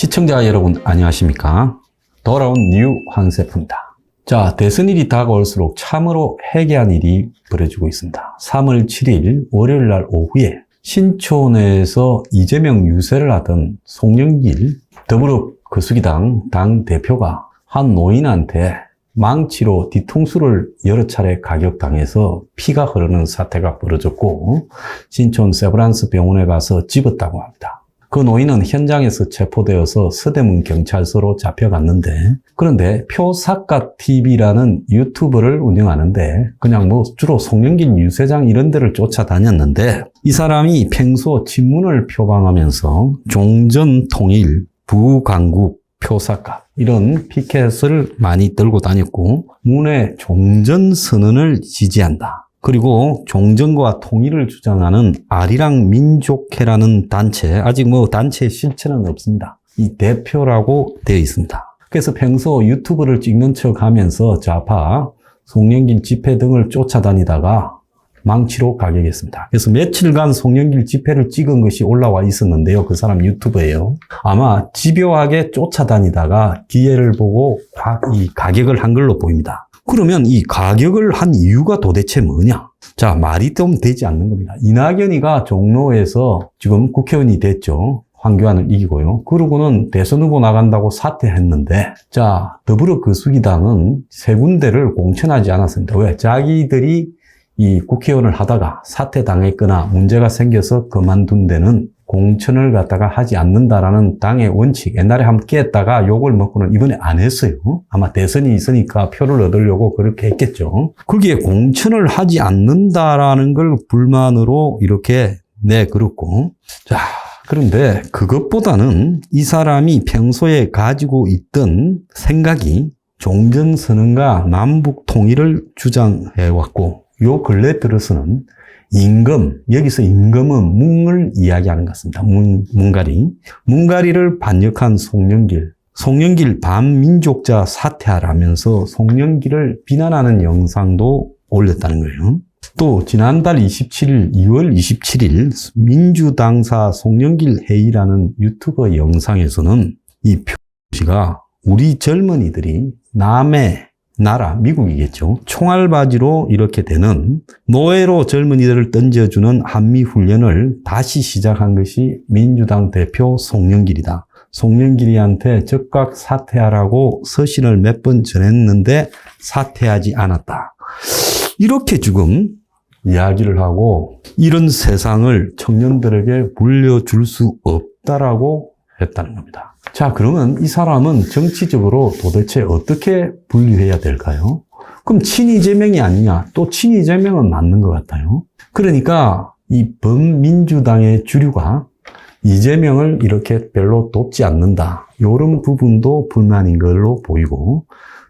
시청자 여러분 안녕하십니까? 돌아온 뉴 황세프입니다. 자, 대선일이 다가올수록 참으로 해괴한 일이 벌어지고 있습니다. 3월 7일 월요일 날 오후에 신촌에서 이재명 유세를 하던 송영길 더불어거수기당 당대표가 한 노인한테 망치로 뒤통수를 여러 차례 가격당해서 피가 흐르는 사태가 벌어졌고 신촌 세브란스 병원에 가서 집었다고 합니다. 그 노인은 현장에서 체포되어서 서대문 경찰서로 잡혀갔는데, 그런데 표사카TV라는 유튜브를 운영하는데 그냥 주로 송영길 유세장 이런 데를 쫓아다녔는데, 이 사람이 평소 친문을 표방하면서 종전 통일, 부강국, 표사카 이런 피켓을 많이 들고 다녔고, 문의 종전 선언을 지지한다. 그리고 종전과 통일을 주장하는 아리랑 민족회라는 단체, 아직 단체의 실체는 없습니다. 이 대표라고 되어 있습니다. 그래서 평소 유튜브를 찍는 척 하면서 좌파, 송영길 집회 등을 쫓아다니다가 망치로 가격했습니다. 그래서 며칠간 송영길 집회를 찍은 것이 올라와 있었는데요. 그 사람 유튜브예요. 아마 집요하게 쫓아다니다가 기회를 보고 이 가격을 한 걸로 보입니다. 그러면 이 가격을 한 이유가 도대체 뭐냐? 자, 말이 좀 되지 않는 겁니다. 이낙연이가 종로에서 지금 국회의원이 됐죠. 황교안을 이기고요. 그러고는 대선 후보 나간다고 사퇴했는데, 자, 더불어거수기당은 세 군데를 공천하지 않았습니다. 왜? 자기들이 이 국회의원을 하다가 사퇴당했거나 문제가 생겨서 그만둔 데는 공천을 갖다가 하지 않는다라는 당의 원칙. 옛날에 함께 했다가 욕을 먹고는 이번에 안 했어요. 아마 대선이 있으니까 표를 얻으려고 그렇게 했겠죠. 거기에 공천을 하지 않는다라는 걸 불만으로 이렇게 그렇고. 자, 그런데 그것보다는 이 사람이 평소에 가지고 있던 생각이 종전선언과 남북 통일을 주장해왔고, 요 근래 들어서는 임금, 여기서 임금은 뭉을 이야기하는 것 같습니다. 뭉가리. 뭉가리를 반역한 송영길 반민족자 사퇴하라면서 송영길을 비난하는 영상도 올렸다는 거예요. 또 지난달 2월 27일 민주당사 송영길 회의라는 유튜버 영상에서는 이 표시가 우리 젊은이들이 남의 나라, 미국이겠죠. 총알바지로 이렇게 되는 노예로 젊은이들을 던져주는 한미훈련을 다시 시작한 것이 민주당 대표 송영길이다. 송영길이한테 즉각 사퇴하라고 서신을 몇 번 전했는데 사퇴하지 않았다. 이렇게 지금 이야기를 하고 이런 세상을 청년들에게 물려줄 수 없다라고 했다는 겁니다. 자, 그러면 이 사람은 정치적으로 도대체 어떻게 분류해야 될까요? 그럼 친이재명이 아니냐? 또 친이재명은 맞는 것 같아요. 그러니까 이 범민주당의 주류가 이재명을 이렇게 별로 돕지 않는다. 이런 부분도 불만인 걸로 보이고,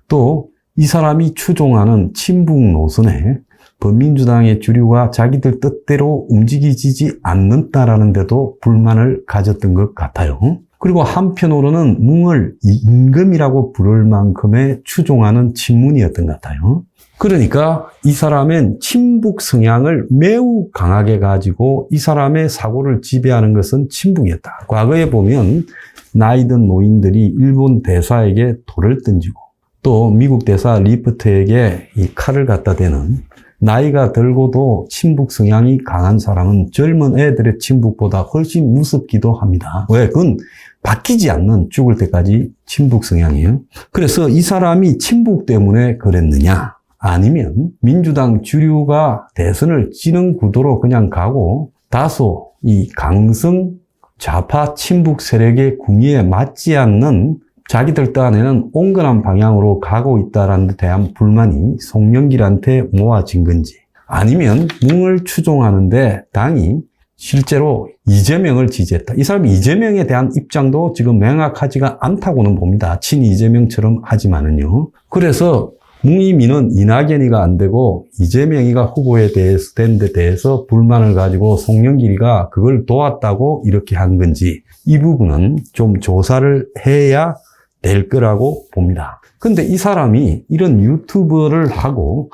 또 이 사람이 추종하는 친북 노선에 범민주당의 주류가 자기들 뜻대로 움직이지 않는다라는 데도 불만을 가졌던 것 같아요. 그리고 한편으로는 뭉을 임금이라고 부를 만큼의 추종하는 친문이었던 것 같아요. 그러니까 이 사람은 친북 성향을 매우 강하게 가지고 이 사람의 사고를 지배하는 것은 친북이었다. 과거에 보면 나이 든 노인들이 일본 대사에게 돌을 던지고 또 미국 대사 리프트에게 이 칼을 갖다 대는, 나이가 들고도 친북 성향이 강한 사람은 젊은 애들의 친북보다 훨씬 무섭기도 합니다. 왜? 그건 바뀌지 않는 죽을 때까지 친북 성향이에요. 그래서 이 사람이 친북 때문에 그랬느냐? 아니면 민주당 주류가 대선을 지는 구도로 그냥 가고 다소 이 강성 좌파 친북 세력의 궁리에 맞지 않는 자기들 딴에는 온건한 방향으로 가고 있다는 데 대한 불만이 송영길한테 모아진 건지, 아니면 뭉을 추종하는데 당이 실제로 이재명을 지지했다. 이 사람이 이재명에 대한 입장도 지금 명확하지가 않다고는 봅니다. 친 이재명처럼 하지만은요. 그래서 뭉이미는 이낙연이가 안 되고 이재명이가 후보에 대해서 된 데 대해서 불만을 가지고 송영길이가 그걸 도왔다고 이렇게 한 건지, 이 부분은 좀 조사를 해야 될 거라고 봅니다. 근데 이 사람이 이런 유튜브를 하고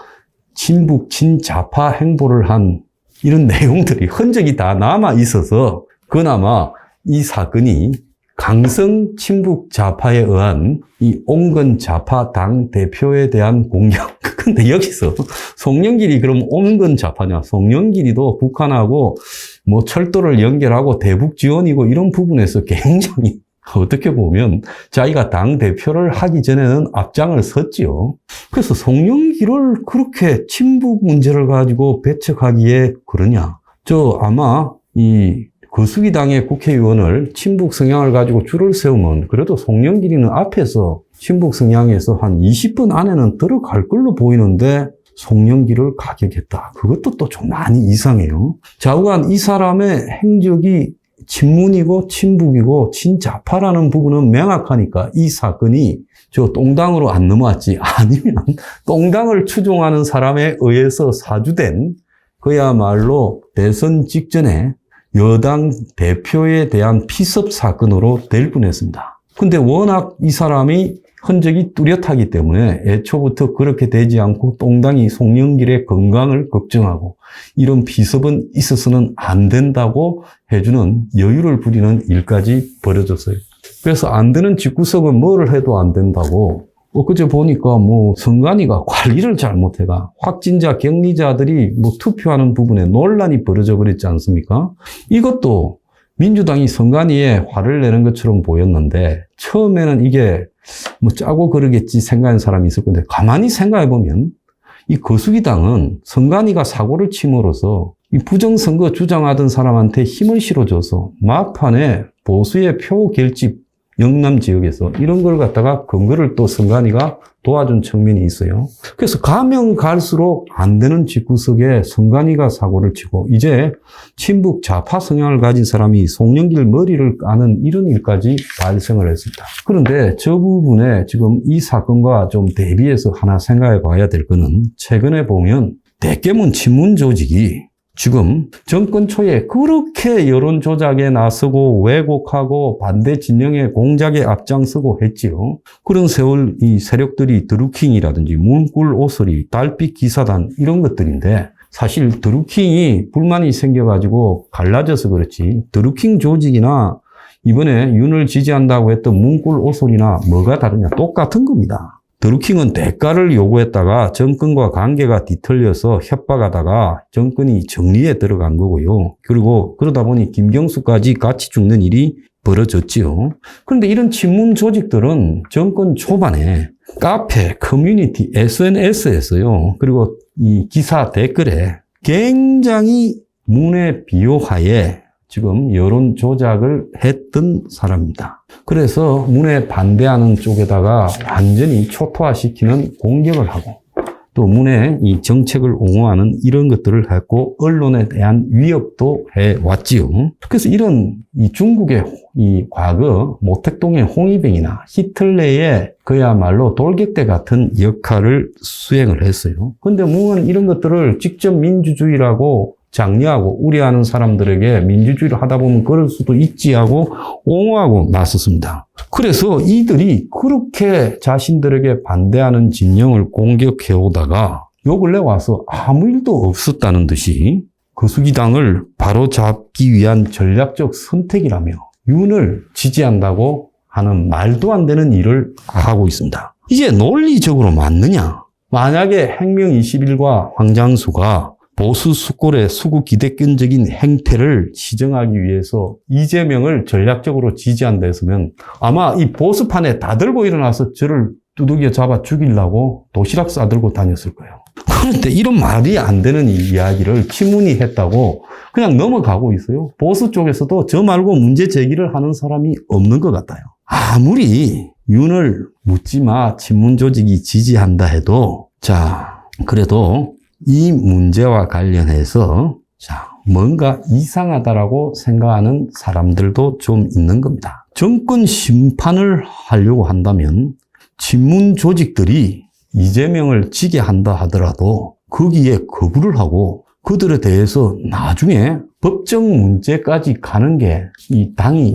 친북, 친좌파 행보를 한 이런 내용들이 흔적이 다 남아 있어서 그나마 이 사건이 강성 친북 좌파에 의한 이 온건 좌파 당 대표에 대한 공격. 근데 여기서 송영길이 그럼 온건 좌파냐? 송영길이도 북한하고 뭐 철도를 연결하고 대북 지원이고 이런 부분에서 굉장히 어떻게 보면 자기가 당 대표를 하기 전에는 앞장을 섰지요. 그래서 송영길을 그렇게 친북 문제를 가지고 배척하기에 그러냐? 아마 이 거수기당의 국회의원을 친북 성향을 가지고 줄을 세우면 그래도 송영길이는 앞에서 친북 성향에서 한 20분 안에는 들어갈 걸로 보이는데 송영길을 가격했다. 그것도 또 좀 많이 이상해요. 좌우간 이 사람의 행적이 친문이고 친북이고 친좌파라는 부분은 명확하니까 이 사건이 똥당으로 안 넘어왔지. 아니면 똥당을 추종하는 사람에 의해서 사주된 그야말로 대선 직전에 여당 대표에 대한 피습 사건으로 될 뻔했습니다. 근데 워낙 이 사람이 흔적이 뚜렷하기 때문에 애초부터 그렇게 되지 않고 똥당이 송영길의 건강을 걱정하고 이런 피습은 있어서는 안 된다고 해주는 여유를 부리는 일까지 벌어졌어요. 그래서 안 되는 집구석은 뭐를 해도 안 된다고 엊그제 보니까 선관위가 관리를 잘못해가 확진자, 격리자들이 투표하는 부분에 논란이 벌어져 버렸지 않습니까? 이것도 민주당이 선관위에 화를 내는 것처럼 보였는데 처음에는 이게 짜고 그러겠지 생각하는 사람이 있을 건데 가만히 생각해보면 이 거수기당은 선관위가 사고를 침으로써 이 부정선거 주장하던 사람한테 힘을 실어줘서 막판에 보수의 표 결집 영남 지역에서 이런 걸 갖다가 근거를 또 선관위가 도와준 측면이 있어요. 그래서 가면 갈수록 안 되는 집구석에 선관위가 사고를 치고 이제 친북 좌파 성향을 가진 사람이 송영길 머리를 까는 이런 일까지 발생을 했습니다. 그런데 저 부분에 지금 이 사건과 좀 대비해서 하나 생각해 봐야 될 거는 최근에 보면 대깨문 친문 조직이 지금 정권 초에 그렇게 여론 조작에 나서고 왜곡하고 반대 진영의 공작에 앞장서고 했지요. 그런 세월 이 세력들이 드루킹이라든지 문꿀 오소리, 달빛 기사단 이런 것들인데 사실 드루킹이 불만이 생겨가지고 갈라져서 그렇지 드루킹 조직이나 이번에 윤을 지지한다고 했던 문꿀 오소리나 뭐가 다르냐? 똑같은 겁니다. 드루킹은 대가를 요구했다가 정권과 관계가 뒤틀려서 협박하다가 정권이 정리에 들어간 거고요. 그리고 그러다 보니 김경수까지 같이 죽는 일이 벌어졌지요. 그런데 이런 친문 조직들은 정권 초반에 카페, 커뮤니티, SNS에서요. 그리고 이 기사 댓글에 굉장히 문의 비호하에 지금 여론 조작을 했던 사람입니다. 그래서 문에 반대하는 쪽에다가 완전히 초토화시키는 공격을 하고 또 문에 이 정책을 옹호하는 이런 것들을 했고 언론에 대한 위협도 해왔지요. 그래서 이런 이 중국의 이 과거 모택동의 홍위병이나 히틀러의 그야말로 돌격대 같은 역할을 수행을 했어요. 근데 문은 이런 것들을 직접 민주주의라고 장려하고 우려하는 사람들에게 민주주의를 하다 보면 그럴 수도 있지 하고 옹호하고 나섰습니다. 그래서 이들이 그렇게 자신들에게 반대하는 진영을 공격해 오다가 요 근래 와서 아무 일도 없었다는 듯이 거수기당을 바로잡기 위한 전략적 선택이라며 윤을 지지한다고 하는 말도 안 되는 일을 하고 있습니다. 이게 논리적으로 맞느냐? 만약에 행명 21과 황장수가 보수 수골의 수구 기대권적인 행태를 시정하기 위해서 이재명을 전략적으로 지지한다 했으면 아마 이 보수판에 다 들고 일어나서 저를 두들겨 잡아 죽이려고 도시락 싸들고 다녔을 거예요. 그런데 이런 말이 안 되는 이야기를 친문이 했다고 그냥 넘어가고 있어요. 보수 쪽에서도 저 말고 문제 제기를 하는 사람이 없는 것 같아요. 아무리 윤을 묻지마 친문 조직이 지지한다 해도 그래도 이 문제와 관련해서 뭔가 이상하다라고 생각하는 사람들도 좀 있는 겁니다. 정권 심판을 하려고 한다면 친문 조직들이 이재명을 지게 한다 하더라도 거기에 거부를 하고 그들에 대해서 나중에 법적 문제까지 가는 게 이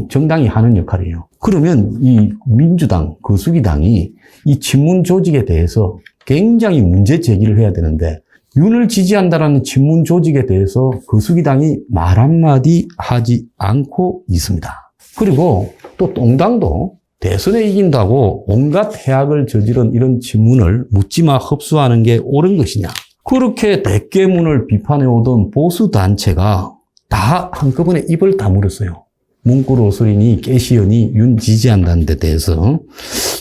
정당이 하는 역할이에요. 그러면 이 민주당, 거수기당이 이 친문 조직에 대해서 굉장히 문제 제기를 해야 되는데 윤을 지지한다라는 친문 조직에 대해서 거수기당이 말 한마디 하지 않고 있습니다. 그리고 또 똥당도 대선에 이긴다고 온갖 해악을 저지른 이런 친문을 묻지마 흡수하는 게 옳은 것이냐. 그렇게 대깨문을 비판해오던 보수단체가 다 한꺼번에 입을 다물었어요. 문구로서리니 깨시연이 윤 지지한다는 데 대해서.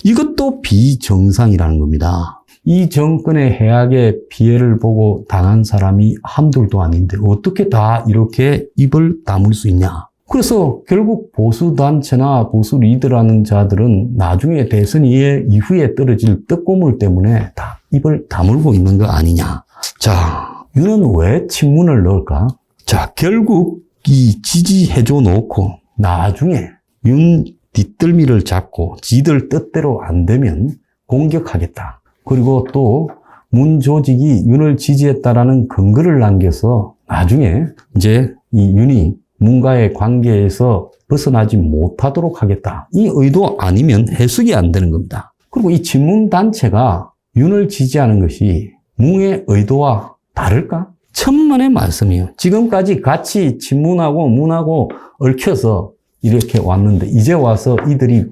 이것도 비정상이라는 겁니다. 이 정권의 해악의 피해를 보고 당한 사람이 한둘도 아닌데 어떻게 다 이렇게 입을 다물 수 있냐. 그래서 결국 보수단체나 보수 리더라는 자들은 나중에 대선 이후에 떨어질 떡고물 때문에 다 입을 다물고 있는 거 아니냐. 자, 윤은 왜 친문을 넣을까? 자, 결국 이 지지해줘 놓고 나중에 윤 뒷덜미를 잡고 지들 뜻대로 안 되면 공격하겠다. 그리고 또 문 조직이 윤을 지지했다라는 근거를 남겨서 나중에 이제 이 윤이 문과의 관계에서 벗어나지 못하도록 하겠다. 이 의도 아니면 해석이 안 되는 겁니다. 그리고 이 친문단체가 윤을 지지하는 것이 뭉의 의도와 다를까? 천만의 말씀이에요. 지금까지 같이 친문하고 문하고 얽혀서 이렇게 왔는데 이제 와서 이들이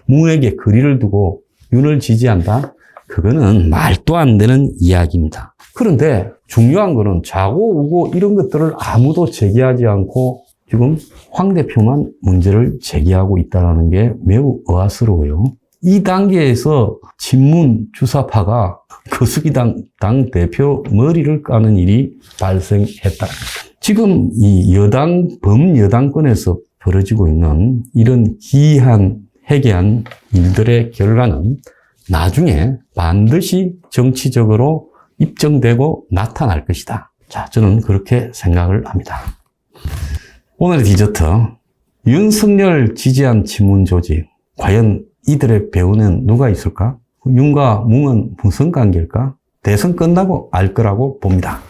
뭉에게 거리를 두고 윤을 지지한다? 그거는 말도 안 되는 이야기입니다. 그런데 중요한 거는 좌고 우고 이런 것들을 아무도 제기하지 않고 지금 황 대표만 문제를 제기하고 있다는 게 매우 의아스러워요. 이 단계에서 친문 주사파가 거수기당 당대표 머리를 까는 일이 발생했다. 지금 이 범여당권에서 벌어지고 있는 이런 기이한 해괴한 일들의 결과는 나중에 반드시 정치적으로 입증되고 나타날 것이다. 자, 저는 그렇게 생각을 합니다. 오늘의 디저트. 윤석열 지지한 친문 조직. 과연 이들의 배우는 누가 있을까? 윤과 뭉은 무슨 관계일까? 대선 끝나고 알 거라고 봅니다.